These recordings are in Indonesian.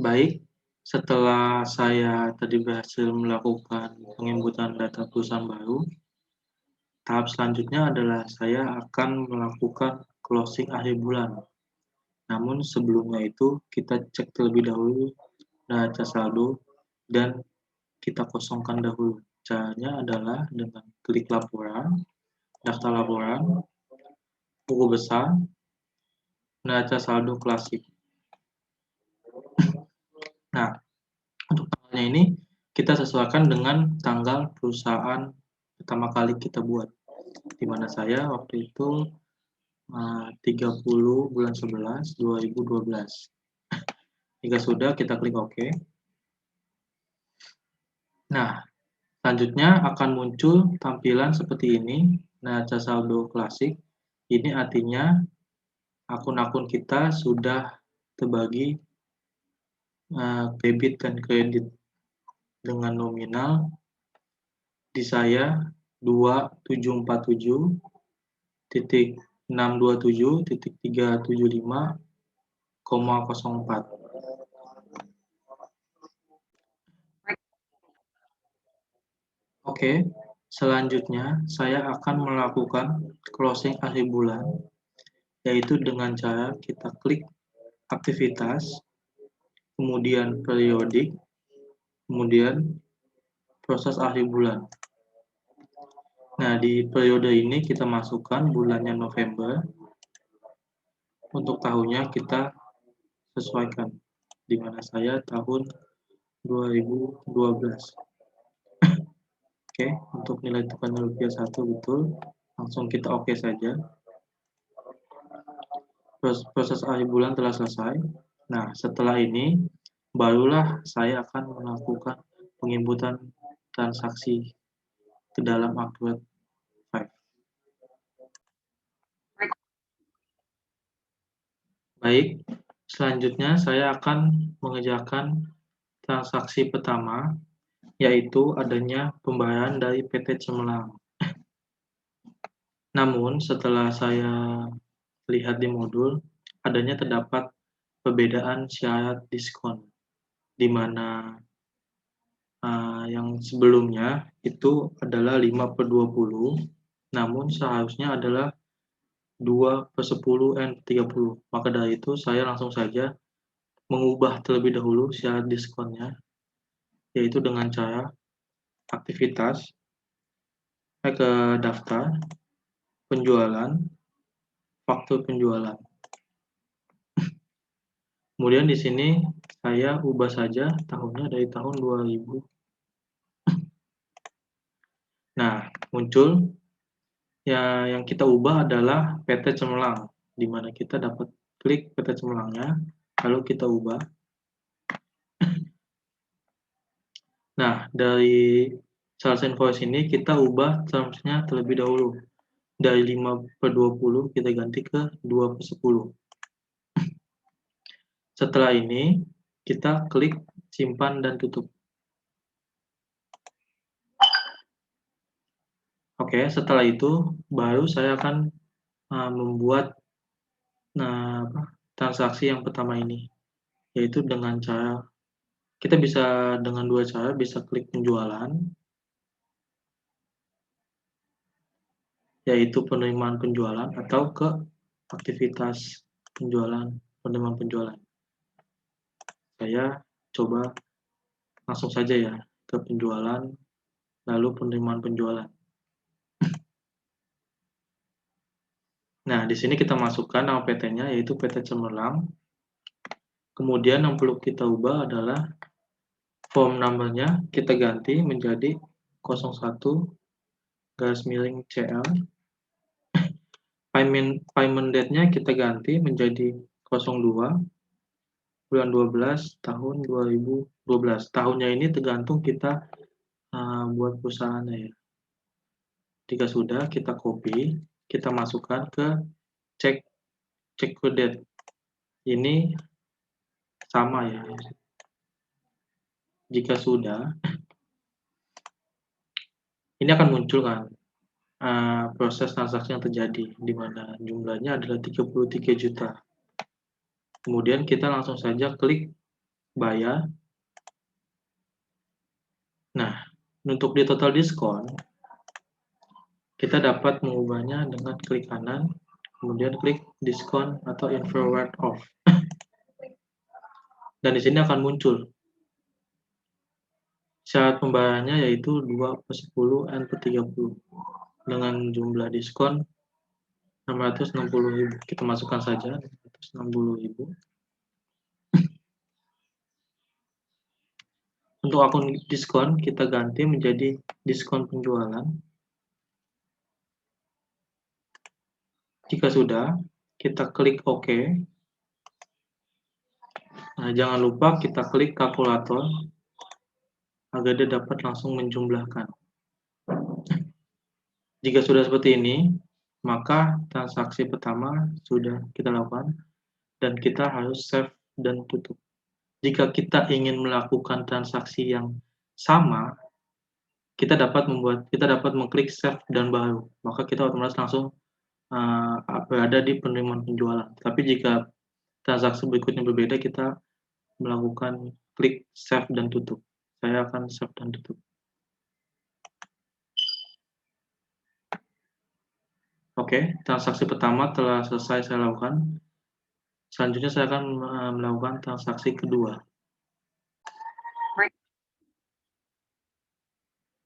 Baik, setelah saya tadi berhasil melakukan penginputan data perusahaan baru, tahap selanjutnya adalah saya akan melakukan closing akhir bulan. Namun sebelumnya itu kita cek terlebih dahulu neraca saldo dan kita kosongkan dahulu. Caranya adalah dengan klik laporan, daftar laporan, buku besar, neraca saldo klasik. Nah, untuk tanggalnya ini kita sesuaikan dengan tanggal perusahaan pertama kali kita buat. Di mana saya waktu itu 30 bulan 11 2012. Jika sudah, kita klik OK. Nah, selanjutnya akan muncul tampilan seperti ini, neraca saldo klasik. Ini artinya akun-akun kita sudah terbagi debit dan kredit dengan nominal di saya 2747.627.375,04. Oke, selanjutnya saya akan melakukan closing akhir bulan, yaitu dengan cara kita klik aktivitas, kemudian periodik, kemudian proses akhir bulan. Nah, di periode ini kita masukkan bulannya November. Untuk tahunnya kita sesuaikan, di mana saya tahun 2012. Oke, untuk nilai tukar rupiah 1 betul. Langsung kita oke saja. Proses akhir bulan telah selesai. Nah, setelah ini barulah saya akan melakukan penginputan transaksi ke dalam Acrobat 5. Baik, selanjutnya saya akan mengerjakan transaksi pertama, yaitu adanya pembayaran dari PT Cemerlang. Namun, setelah saya lihat di modul, adanya terdapat perbedaan syarat diskon, di mana yang sebelumnya itu adalah 5/20, namun seharusnya adalah 2/10 and 30. Maka dari itu saya langsung saja mengubah terlebih dahulu syarat diskonnya, yaitu dengan cara aktivitas, ke daftar, penjualan, faktur penjualan. Kemudian di sini saya ubah saja tahunnya dari tahun 2000. Nah, muncul ya, yang kita ubah adalah PT Cemerlang, di mana kita dapat klik PT Cemerlangnya, lalu kita ubah. Nah, dari sales invoice ini kita ubah terms-nya terlebih dahulu. Dari 5/20 kita ganti ke 2/10. Setelah ini, kita klik simpan dan tutup. Oke, setelah itu baru saya akan membuat transaksi yang pertama ini, yaitu dengan cara kita bisa dengan dua cara, bisa klik penjualan, yaitu penerimaan penjualan, atau ke aktivitas penjualan, penerimaan penjualan. Saya coba langsung saja ya ke penjualan, lalu penerimaan penjualan. Nah, di sini kita masukkan nama PT-nya, yaitu PT Cemerlang. Kemudian yang perlu kita ubah adalah form number-nya kita ganti menjadi 01/CL. Payment date-nya kita ganti menjadi 02 bulan 12 tahun 2012. Tahunnya ini tergantung kita buat perusahaannya ya. Jika sudah, kita copy, kita masukkan ke check date. Ini sama ya. Jika sudah, ini akan muncul kan proses transaksi yang terjadi, di mana jumlahnya adalah 33 juta. Kemudian kita langsung saja klik bayar. Nah, untuk di total diskon, kita dapat mengubahnya dengan klik kanan, kemudian klik diskon atau infrared off. Dan di sini akan muncul syarat pembayarannya yaitu 2/10 N/30 dengan jumlah diskon 660.000. Kita masukkan saja 660.000. Untuk akun diskon kita ganti menjadi diskon penjualan. Jika sudah, kita klik OK. Nah, jangan lupa kita klik kalkulator agar dia dapat langsung menjumlahkan. Jika sudah seperti ini, maka transaksi pertama sudah kita lakukan dan kita harus save dan tutup. Jika kita ingin melakukan transaksi yang sama, kita dapat mengklik save dan baru, maka kita otomatis langsung berada di penerimaan penjualan. Tapi jika transaksi berikutnya berbeda, kita melakukan klik save dan tutup. Saya akan save dan tutup. Oke, transaksi pertama telah selesai saya lakukan. Selanjutnya saya akan melakukan transaksi kedua.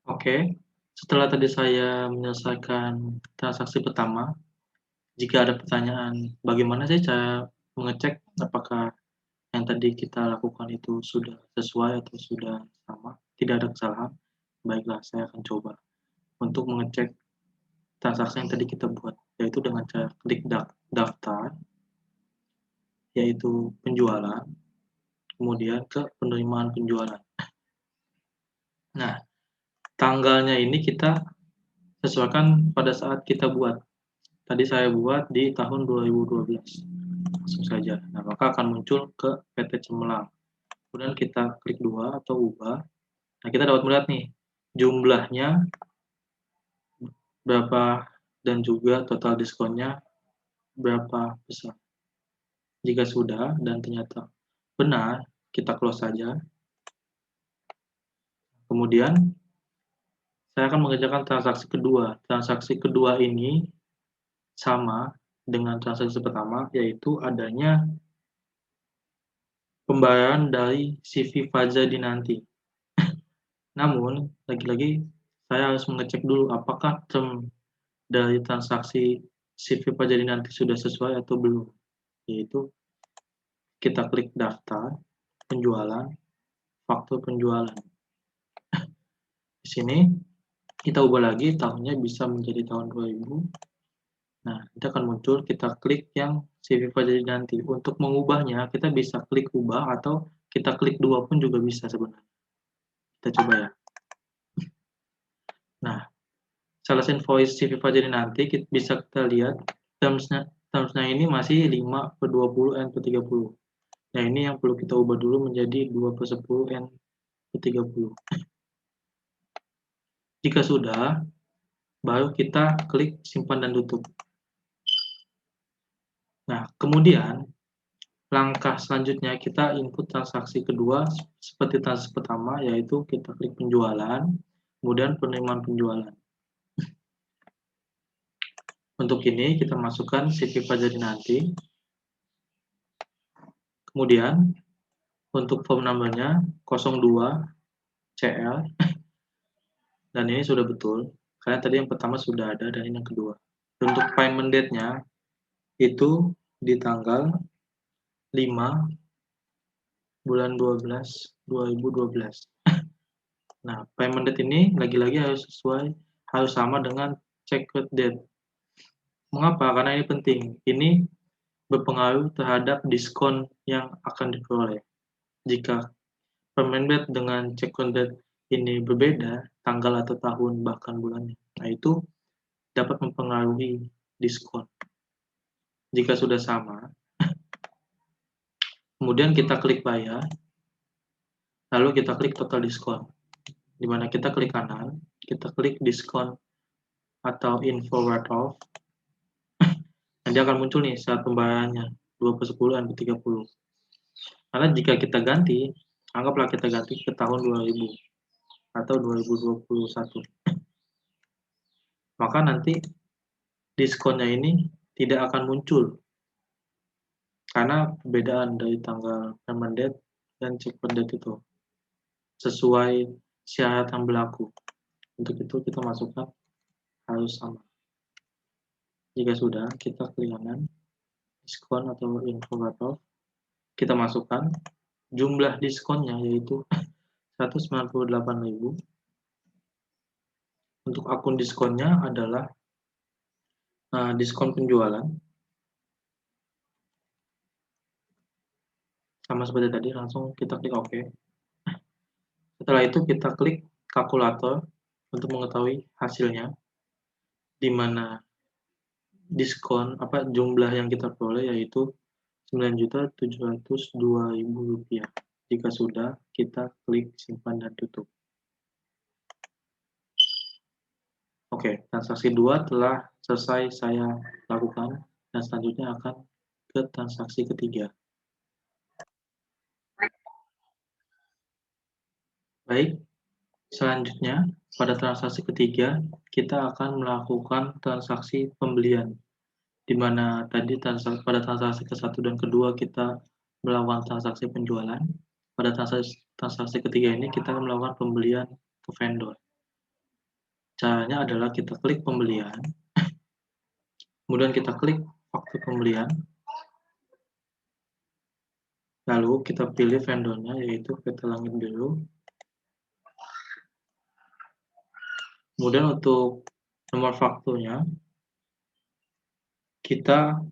Oke, setelah tadi saya menyelesaikan transaksi pertama, jika ada pertanyaan bagaimana sih cara mengecek apakah yang tadi kita lakukan itu sudah sesuai atau sudah sama, tidak ada kesalahan, baiklah saya akan coba untuk mengecek transaksi yang tadi kita buat, yaitu dengan cara klik daftar, yaitu penjualan, kemudian ke penerimaan penjualan. Nah, tanggalnya ini kita sesuaikan pada saat kita buat. Tadi saya buat di tahun 2012. Langsung saja. Nah, maka akan muncul ke PT Cemerlang. Kemudian kita klik 2 atau ubah. Nah, kita dapat melihat nih, jumlahnya berapa dan juga total diskonnya berapa besar. Jika sudah dan ternyata benar, kita close saja. Kemudian saya akan mengerjakan transaksi kedua. Transaksi kedua ini sama dengan transaksi pertama, yaitu adanya pembayaran dari CV Fajadi nanti. Namun, lagi-lagi saya harus mengecek dulu apakah term dari transaksi CV Fajadi nanti sudah sesuai atau belum. Yaitu kita klik daftar, penjualan, faktur penjualan. Di sini kita ubah lagi tahunnya bisa menjadi tahun 2000. Nah, kita akan muncul, kita klik yang CV Fajadi nanti. Untuk mengubahnya, kita bisa klik ubah atau kita klik dua pun juga bisa sebenarnya. Kita coba ya. Nah, sales invoice CV Fajadi nanti bisa kita lihat termsnya ini masih 5/20 N/30. Nah, ini yang perlu kita ubah dulu menjadi 2/10 N/30. Jika sudah, baru kita klik simpan dan tutup. Nah, kemudian langkah selanjutnya kita input transaksi kedua seperti transaksi pertama, yaitu kita klik penjualan, kemudian penerimaan penjualan. Untuk ini kita masukkan CV Fajadi nanti. Kemudian untuk form number-nya 02 CL. Dan ini sudah betul, karena tadi yang pertama sudah ada dan ini yang kedua. Untuk payment date-nya itu di tanggal 5 bulan 12 2012. Nah, payment date ini lagi-lagi harus sama dengan checkout date. Mengapa? Karena ini penting. Ini berpengaruh terhadap diskon yang akan diperoleh. Jika payment date dengan checkout date ini berbeda, tanggal atau tahun bahkan bulannya, nah itu dapat mempengaruhi diskon. Jika sudah sama, kemudian kita klik bayar, lalu kita klik total diskon, di mana kita klik kanan, kita klik diskon atau info write off, nanti akan muncul nih saat pembayarannya 2/10 N/30. Karena jika kita ganti, anggaplah kita ganti ke tahun 2000 atau 2021, maka nanti diskonnya ini tidak akan muncul karena perbedaan dari tanggal payment date dan check-out date itu sesuai syarat yang berlaku. Untuk itu kita masukkan harus sama. Jika sudah, kita klik kanan, diskon atau info cutoff. Kita masukkan jumlah diskonnya yaitu 198.000. Untuk akun diskonnya adalah diskon penjualan. Sama seperti tadi, langsung kita klik OK. Setelah itu kita klik kalkulator untuk mengetahui hasilnya, di mana diskon jumlah yang kita peroleh yaitu Rp9.702.000. Jika sudah, kita klik simpan dan tutup. Oke, transaksi 2 telah selesai saya lakukan, dan selanjutnya akan ke transaksi ketiga. Baik, selanjutnya pada transaksi ketiga kita akan melakukan transaksi pembelian, di mana tadi pada transaksi ke-1 dan kedua kita melakukan transaksi penjualan. Pada transaksi ketiga ini kita akan melakukan pembelian ke vendor. Caranya adalah kita klik pembelian, kemudian kita klik faktur pembelian, lalu kita pilih vendornya yaitu PT Langit Biru. Kemudian untuk nomor fakturnya kita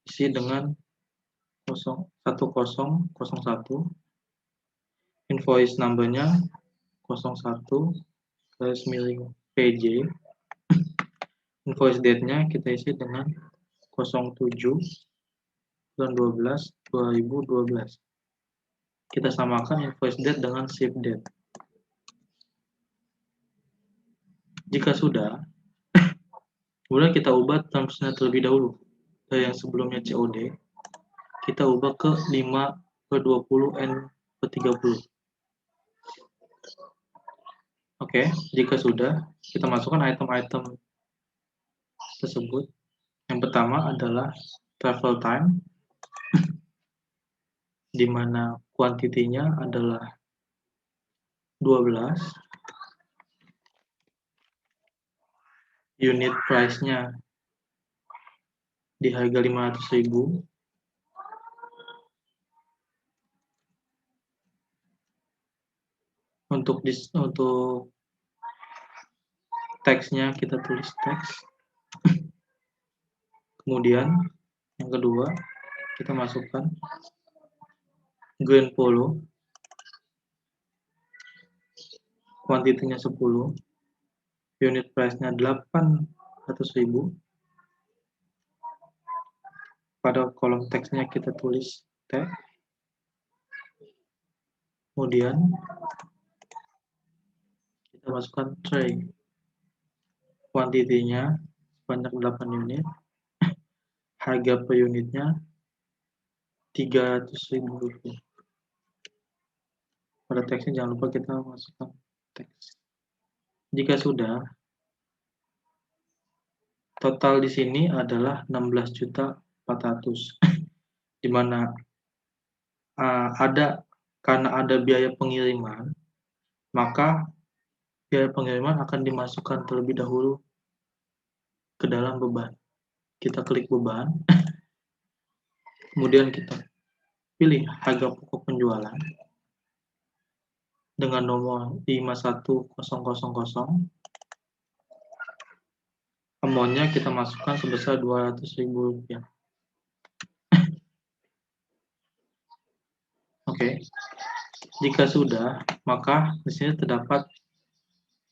isi dengan 1001, invoice number-nya 01/PJ, invoice date-nya kita isi dengan 07/12/2012. Kita samakan invoice date dengan ship date. Jika sudah, kemudian kita ubah terms-nya terlebih dahulu. Dari yang sebelumnya COD, kita ubah ke 5/20 N/30. Oke, jika sudah, kita masukkan item-item tersebut. Yang pertama adalah travel time, di mana kuantitinya adalah 12, unit price-nya di harga 500.000, untuk teksnya kita tulis teks. Kemudian yang kedua kita masukkan green polo, kuantitinya 10, unit price-nya 800.000. Pada kolom teksnya kita tulis teks. Kemudian kita masukkan tray, kuantitinya sebanyak 8 unit, harga per unitnya Rp300.000. Pada teksnya jangan lupa kita masukkan teks. Jika sudah, total di sini adalah 16.400.000, di mana karena ada biaya pengiriman, maka biaya pengiriman akan dimasukkan terlebih dahulu ke dalam beban. Kita klik beban, kemudian kita pilih harga pokok penjualan dengan nomor 51000. Amount-nya kita masukkan sebesar Rp200.000. Oke. Jika sudah, maka di sini terdapat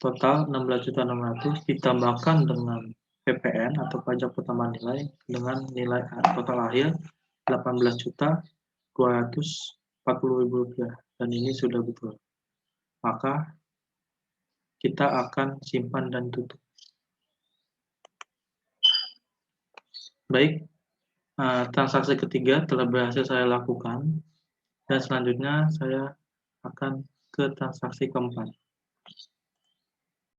total 16.600.000 ditambahkan dengan PPN atau pajak pertambahan nilai dengan nilai total akhir Rp18.240.000, dan ini sudah betul. Maka kita akan simpan dan tutup. Baik, transaksi ketiga telah berhasil saya lakukan. Dan selanjutnya saya akan ke transaksi keempat.